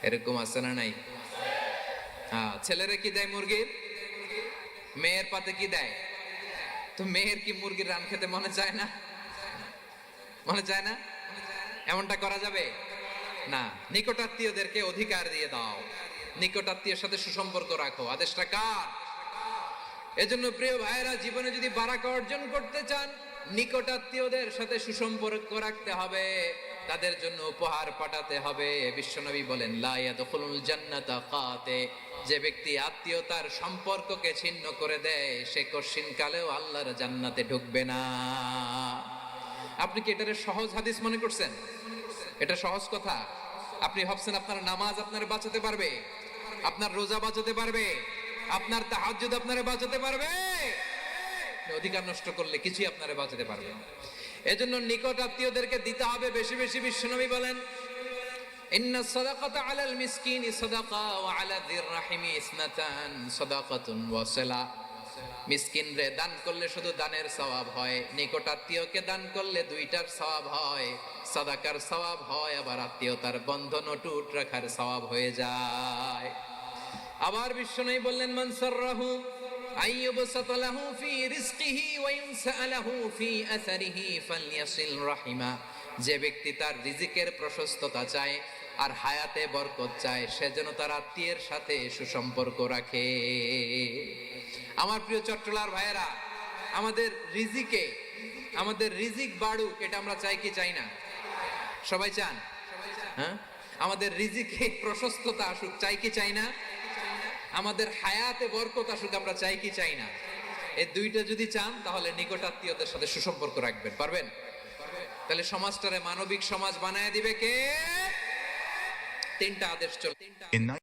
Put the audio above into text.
এরকম আছে না নাই? হ্যাঁ, ছেলেরা কি দেয় মুরগির, মেয়ের পাতে কি দেয়? তো মেয়ের কি মুরগির রান খেতে মনে চায় না? মনে চায় না? এমনটা করা যাবে না। নিকটাত্মীয়দেরকে অধিকার দিয়ে দাও, নিকটাত্মীয়ের সাথে সুসম্পর্ক রাখো। আদেশটা কার? এজন্য প্রিয় ভাইয়েরা, জীবনে যদি বারাকা অর্জন করতে চান, নিকটাত্মীয়দের সাথে সুসম্পর্ক রাখতে হবে, তাদের জন্য উপহার পাঠাতে হবে। বিশ্বনবী বলেন, লা ইয়াদখুলুল জান্নাতা কাতে, যে ব্যক্তি আত্মীয়তার সম্পর্ককে ছিন্ন করে দেয়, সে কশিন কালেও আল্লাহর জান্নাতে ঢুকবে না। আপনি কি এটারে সহজ হাদিস মনে করছেন? এটা সহজ কথা? আপনি ভাবছেন আপনার নামাজ আপনার বাঁচাতে পারবে, আপনার রোজা বাঁচাতে পারবে, আপনার তাহাজ্জুদ আপনারে বাঁচাতে পারবে? অধিকার নষ্ট করলে কিছুই আপনারে বাঁচাতে পারবে না। এজন্য নিকট আত্মীয়দেরকে দিতে হবে বেশি বেশি। বিশ্বনবী বলেন, ইন্নাস সাদাকাতা আলাল মিসকিনি সাদাকা ওয়া আলা যির রাহিমি ইসনাতান সাদাকাতুন ওয়া সিলা। মিসকিন রে দান করলে শুধু দানের সওয়াব হয়, নিকট আত্মীয়কে দান করলে দুইটার সওয়াব হয়, সাদাকার সওয়াব হয়, আবার আত্মীয়তার বন্ধন অটুট রাখার সওয়াব হয়ে যায়। আবার বিশ্বনবী বললেন, মান সাররাহু আইয়ুবসাতা লাহু ফি রিজকিহি ওয়া ইউনসা লাহু ফি আসারিহি ফালইয়াসিল রাহিমা। যে ব্যক্তি তার রিজিকের প্রশস্ততা চায় আর হায়াতে বরকত চায়, সে যেন তার আত্মীয়ের সাথে সুসম্পর্ক রাখে। আমার প্রিয় চট্টলার ভাইয়েরা, আমাদের রিজিক বাড়ুক, এটা আমরা চাই কি চাই না? সবাই চান? হ্যাঁ, আমাদের রিজিকে প্রশস্ততা আসুক, চাই কি চাই না? আমাদের হায়াতে বরকত আসুক, আমরা চাই কি চাই না? এই দুইটা যদি চান, তাহলে নিকট আত্মীয়দের সাথে সুসম্পর্ক রাখবেন। পারবেন? তাহলে সমাজটারে মানবিক সমাজ বানায় দিবে কে? তিনটা আদেশ চলে।